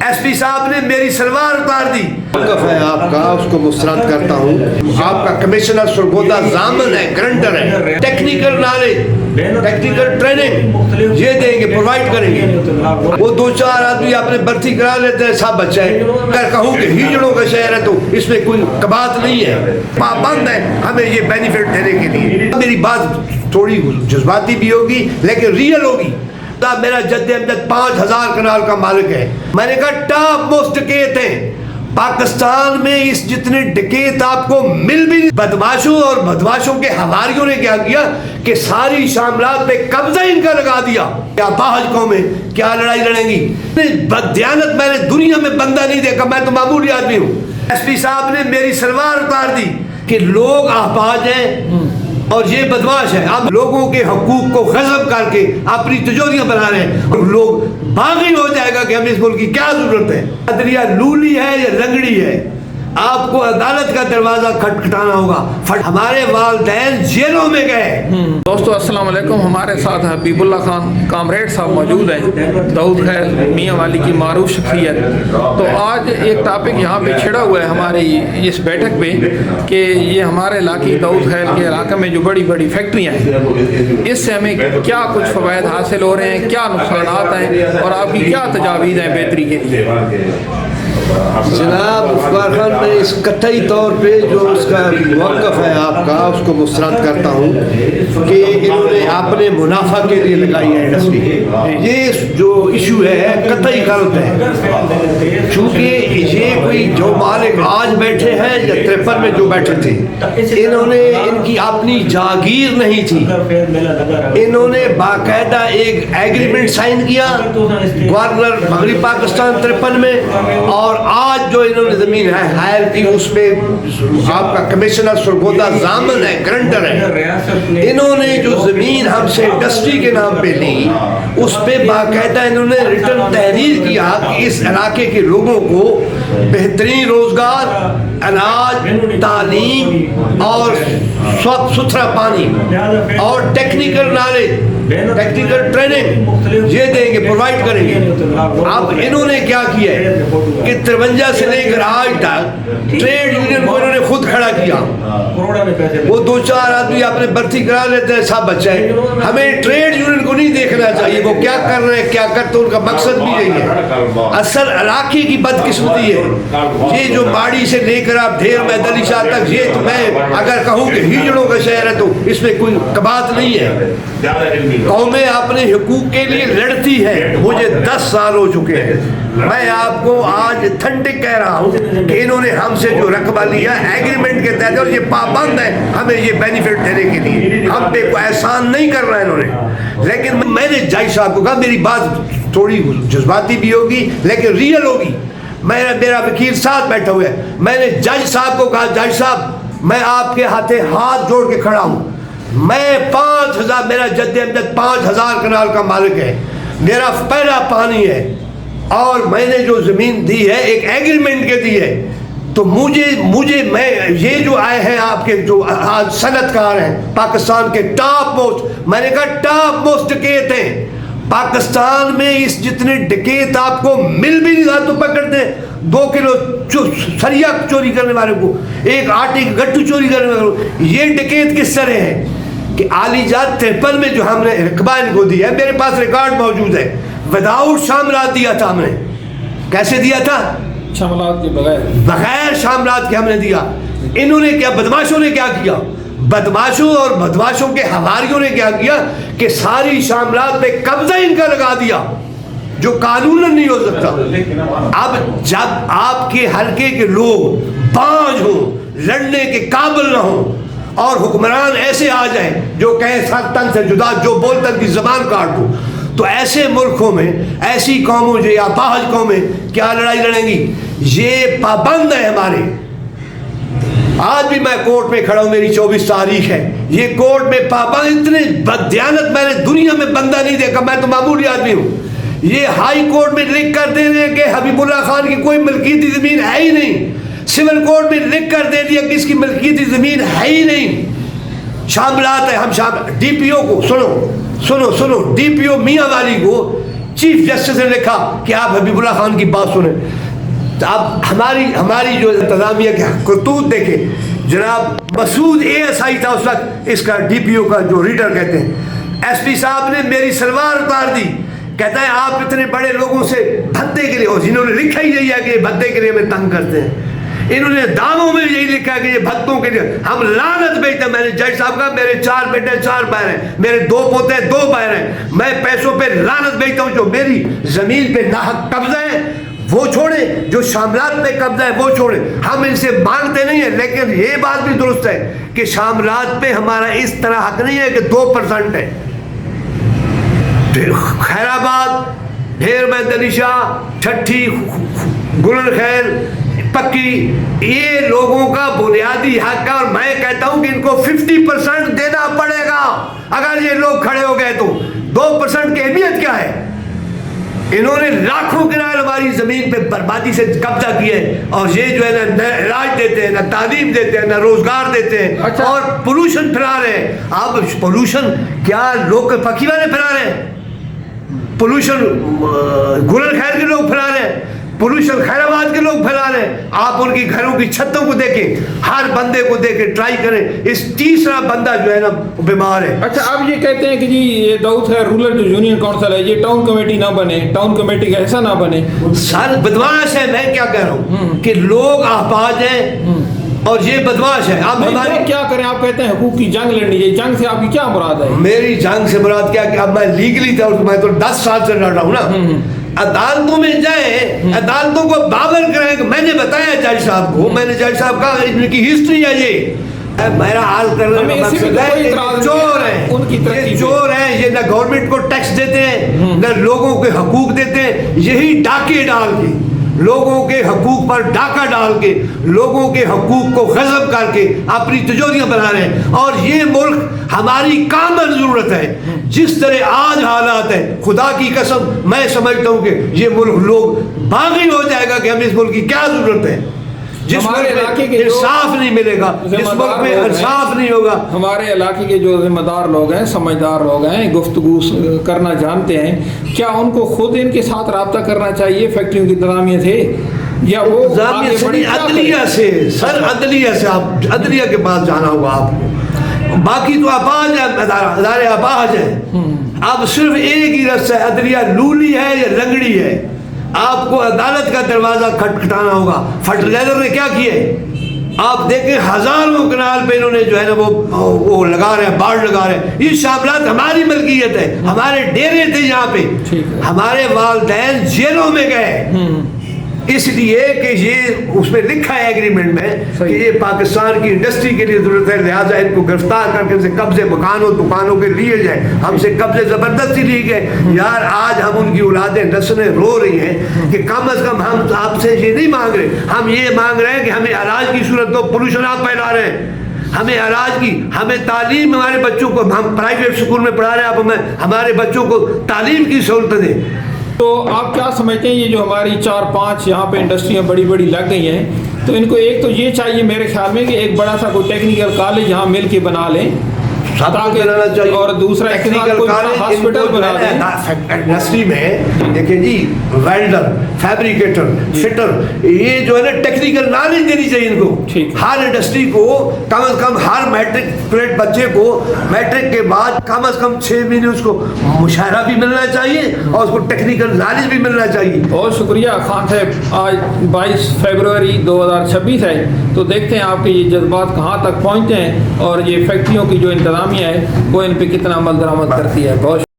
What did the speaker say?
SP साहब ने मेरी सलवार उतार दी। है आपका, उसको मुस्तरद करता हूँ। आपका कमिश्नर सरगोदा जामन है, ग्रंटर है, टेक्निकल नॉलेज, टेक्निकल ट्रेनिंग ये देंगे, प्रोवाइड करेंगे। वो दो चार आदमी आपने भर्ती करा लेते हैं, सब बच्चा है। अगर कहूँ कि हिजड़ों का शहर है तो इसमें कोई कबात नहीं है, पाबंद है हमें ये बेनिफिट देने के लिए। मेरी बात थोड़ी जज्बाती भी होगी लेकिन रियल होगी। मेरा जद्दे अमजद 5000 कनाल का मालिक है। मैंने कहा टॉप मोस्ट डकैत हैं पाकिस्तान में, इस जितने डकैत आपको मिल भी नहीं। बदमाशों और बदमाशों के हवारियों ने क्या किया कि सारी शामलात पे कब्जा इनका लगा दिया। क्या बाहज कौमें क्या लड़ाई लड़ेंगी? बददियानत मैंने दुनिया में बंदा नहीं देखा, मैं तो मामूली आदमी हूँ। SP साहब ने मेरी सलवार उतार दी कि लोग आपाज हैं और ये बदमाश है। अब लोगों के हकूक को गज़ब करके अपनी तिजोरियां बना रहे हैं और लोग बागी हो जाएगा कि हमें इस मुल्क की क्या जरूरत है। अदलिया लूली है या लंगड़ी है, आपको अदालत का दरवाजा खटखटाना होगा। हमारे वालिदैन जेलों में गए। दोस्तों अस्सलाम वालेकुम, हमारे साथ हबीबुल्ला खान कामरेड साहब मौजूद हैं, दाऊद खैल मियाँ वाली की मारूफ शख्सियत। तो आज एक टॉपिक यहाँ पे छिड़ा हुआ है हमारी इस बैठक पे कि ये हमारे इलाके दाऊद खैल के इलाके में जो बड़ी बड़ी फैक्ट्रियाँ हैं, इससे हमें क्या कुछ फ़वायद हासिल हो रहे हैं, क्या नुकसानात हैं और आपकी क्या तजावीज़ हैं बेहतरी के लिए। जनाब अफगार खान, मैं इस कतई तौर पे जो उसका मौक़िफ़ है आपका, उसको मुस्तरद करता हूँ कि इन्होंने अपने मुनाफा के लिए लगाई है इंडस्ट्री। ये जो इशू है कतई गलत है, क्योंकि ये कोई जो मालिक आज बैठे हैं या 53 में जो बैठे थे, इन्होंने इनकी अपनी जागीर नहीं थी। इन्होंने बाकायदा एक एग्रीमेंट साइन किया गवर्नर मगरबी पाकिस्तान 53 में, और आज जो इन्होंने जमीन है हायर की, उस पे आपका कमिश्नर सरगोदा जामन है, ग्रंटर है। इन्होंने जो जमीन हमसे इंडस्ट्री के नाम पे ली, उस पे बाकायदा इन्होंने रिटर्न तहरीर किया कि इस इलाके के लोगों को बेहतरीन रोजगार, अनाज, तालीम और स्वच्छ सुथरा पानी और टेक्निकल नॉलेज, टेक्निकल ट्रेनिंग ये देंगे, प्रोवाइड करेंगे। अब इन्होंने क्या किया है कि 53 से लेकर आज तक ट्रेड यूनियन को इन्होंने खुद खड़ा किया। वो दो चार आदमी आपने भर्ती करा लेते हैं, सब बच्चा है। हमें ट्रेड यूनियन को नहीं देखना चाहिए वो क्या कर रहे हैं, क्या करते, उनका मकसद भी यही है। असल इलाके की बदकिस्मती है ये जो बाड़ी से लेकर आप ढेर में दली शाह तक, ये तो मैं अगर कहूँ कि हिजड़ों का शहर है तो इसमें कोई कबात नहीं है। कौमें अपने हुकूक के लिए लड़ती है। मुझे 10 साल हो चुके हैं। मैं आपको आज ठंडिक कह रहा हूँ कि इन्होंने हमसे जो रकबा लिया एग्रीमेंट के तहत, और ये पाबंद है हमें ये बेनिफिट देने के लिए, हम पे कोई एहसान नहीं कर रहा है इन्होंने। लेकिन मैंने जज साहब को कहा, मेरी बात थोड़ी जज्बाती भी होगी लेकिन रियल होगी। मेरा वकील साथ बैठा हुआ है। मैंने जज साहब को कहा, जज साहब मैं आपके हाथ जोड़ के खड़ा हूँ, मैं 5000, मेरा जद्दे अमजद 5000 कनाल का मालिक है, मेरा पहला पानी है और मैंने जो ज़मीन दी है एक एग्रीमेंट के दी है। तो मुझे मैं ये जो आए हैं आपके जो आज सनतकार हैं पाकिस्तान के टॉप मोस्ट, मैंने कहा टॉप मोस्ट डकैत हैं पाकिस्तान में, इस जितने डकैत आपको मिल भी नहीं तो पकड़ते हैं। 2 किलो सरिया चोरी करने वाले को, एक आटे की गट्टू चोरी करने वाले को, ये डकैत किस तरह है कि आलीजात 53 में जो हमने रकबा इनको दिया है, मेरे पास रिकॉर्ड मौजूद है, विदाउट शामलात दिया था हमने। कैसे दिया था? शामलात के बगैर शामलात के हमने दिया। इन्होंने क्या, बदमाशों ने क्या किया, बदमाशों और बदमाशों के हवारियों ने क्या किया कि सारी शामलात पे कब्जा इनका लगा दिया जो कानूनन नहीं हो सकता। अब जब आपके हल्के के लोग बांझ हो, लड़ने के काबिल ना हो और हुक्मरान ऐसे आ जाए जो कहे सल्तन से जुदा, जो बोलता की जबान काट दो, तो ऐसे मुल्कों में ऐसी कौमों जो या बाहज कौमें क्या लड़ाई लड़ेंगी? ये पाबंद है हमारे। आज भी मैं कोर्ट में खड़ा हूँ, मेरी 24 तारीख है, ये कोर्ट में पाबंद, इतने बददियानत मैंने दुनिया में बंदा नहीं देखा, मैं तो मामूली आदमी हूँ। ये हाई कोर्ट में लिख कर दे रहे हैं कि हबीबुल्ला खान की कोई मिल्कियती ज़मीन है ही नहीं। सिविल कोर्ट में लिख कर दे दिया कि इसकी मिल्कियती ज़मीन है ही नहीं। शामलात है, हम DPO को सुनो, DPO मियाँ वाली को चीफ जस्टिस ने लिखा कि आप हबीबुल्लाह खान की बात सुने। तो अब हमारी जो इंतजामिया के करतूत देखे, जनाब मसूद ASI था उस वक्त, इसका DPO का जो रीडर कहते हैं, SP साहब ने मेरी सलवार उतार दी। कहता है आप इतने बड़े लोगों से भत्ते के लिए, और जिन्होंने लिखा ही यही है कि ये भत्ते के लिए हमें तंग करते हैं, इन्होंने दावों में यही लिखा है कि ये भत्तों के लिए हम लानत भेजते हैं। मैंने जज साहब का, मेरे 4 बेटे 4 बहन हैं, मेरे 2 पोते 2 बहन हैं, मैं पैसों पे लानत भेजता हूँ। जो मेरी जमीन पे नाहक कब्जा है वो छोड़े, जो शामलात पे कब्जा है वो छोड़े। हम इनसे मांगते नहीं है, लेकिन ये बात भी दुरुस्त है कि शामलात पे हमारा इस तरह हक नहीं है कि 2% है। खैराबाद, ढेर में दलिशा, छठी, गुलन खैर, पक्की, ये लोगों का बुनियादी हक है। और मैं कहता हूं कि इनको 50% देना पड़ेगा अगर ये लोग खड़े हो गए तो। 2% की अहमियत क्या है? इन्होंने लाखों किराए हमारी जमीन पे बर्बादी से कब्जा किया है, और ये जो है ना इलाज देते हैं, ना तालीम देते हैं, ना रोजगार देते हैं। अच्छा। और पोल्यूशन फैला रहे हैं। अब पोल्यूशन क्या लोग पक्की वाले फैला रहे हैं? पोल्यूशन गुलन खैर के लोग फैला रहे हैं, पोल्यूशन खैराबाद के लोग फैला रहे हैं। आप उनकी घरों की छतों को देखें, हर बंदे को देखें, ट्राई करें। इस तीसरा बंदा जो है ना बीमार है। अच्छा, अब ये कहते हैं कि जी ये दाऊद खैर रूरल जो यूनियन काउंसिल है, ये टाउन कमेटी ना बने, टाउन कमेटी का ऐसा ना बने। सर बदमाश है। मैं क्या कह रहा हूँ कि लोग आपाज हैं और ये बदमाश है। अब हमारी तो क्या करें? आप कहते हैं हुकूक की जंग लड़नी चाहिए, जंग से आपकी क्या मुराद है? मेरी जंग से मुराद क्या कि अब मैं लीगली था, मैं तो 10 साल से लड़ रहा हूँ ना। अदालतों में जाए, अदालतों को बाबर कराएं। मैंने बताया जज साहब को, मैंने जज साहब का इनकी हिस्ट्री है ये मेरा हाल करने का मकसद है। चोर है, ये चोर है, ये ना गवर्नमेंट को टैक्स देते हैं, ना लोगों के हकूक देते हैं। यही डाके डाल के, लोगों के हकूक पर डाका डाल के, लोगों के हकूक को गजब करके अपनी तिजोरियां बना रहे हैं। और ये मुल्क हमारी कामन जरूरत है। जिस तरह आज हालात है, खुदा की कसम मैं समझता हूँ कि ये मुल्क लोग बागी हो जाएगा कि हमें इस मुल्क की क्या जरूरत है। जिस मुल्क में इंसाफ नहीं मिलेगा, जिस मुल्क में इंसाफ नहीं होगा। हमारे इलाके के जो जिम्मेदार लोग हैं, समझदार लोग हैं, गुफ्तगू करना जानते हैं, क्या उनको खुद इनके साथ रब्ता करना चाहिए फैक्ट्रियों की इंतजामिया से, या वो अदलिया से? सर अदलिया से, आप अदलिया के पास जाना होगा आपको। बाकी तो अपाज है, अदारे अपाज है। अब सिर्फ एक ही रास्ता है, अदलिया लूली है या लंगड़ी है। आपको अदालत का दरवाजा खटखटाना होगा। फर्टिलाइजर ने क्या किया? आप देखें हजारों कनाल पे इन्होंने जो है ना वो लगा रहे हैं, बाढ़ लगा रहे हैं। ये शामलात हमारी मलकियत है, हमारे डेरे थे यहाँ पे, हमारे वालिदैन जेलों में गए इसलिए कि ये उसमें लिखा है एग्रीमेंट में कि ये पाकिस्तान की इंडस्ट्री के लिए जरूरत है, लिहाजा इनको गिरफ्तार करके इनसे कब्जे मकानों दुकानों के लिए जाए। हमसे कब्जे जबरदस्ती लिए गए। यार आज हम उनकी औलादें नस्लें रो रही हैं कि कम अज कम हम आपसे ये नहीं मांग रहे, हम ये मांग रहे हैं कि हमें अनाज की सूरत दो। पोल्यूशन आप फैला रहे हैं, हमें अनाज की, हमें तालीम, हमारे बच्चों को हम प्राइवेट स्कूल में पढ़ा रहे हैं, आप हमें हमारे बच्चों को तालीम की सहूलत दें। तो आप क्या समझते हैं, ये जो हमारी 4-5 यहाँ पे इंडस्ट्रियाँ बड़ी बड़ी लग गई हैं, तो इनको एक तो ये चाहिए मेरे ख्याल में कि एक बड़ा सा कोई टेक्निकल कॉलेज यहाँ मिल के बना लें, और दूसरा टेक्निकल हॉस्पिटल बना दें। इंडस्ट्री में देखें जी, वेल्डर, फैब्रिकेटर, फिटर, ये जो है ना टेक्निकल नॉलेज देनी चाहिए इनको। हर इंडस्ट्री को कम से कम, हर मैट्रिक बच्चे को मैट्रिक के बाद कम से कम 6 महीने उसको मुशायरा भी मिलना चाहिए और उसको टेक्निकल नॉलेज भी मिलना चाहिए। बहुत शुक्रिया खान साहब। आज 22 फरवरी 2026 है, तो देखते हैं आपके ये जज्बात कहाँ तक पहुँचते हैं और ये फैक्ट्रियों की जो इंतजामिया है वो इन पे कितना अमल दरामद करती है। बहुत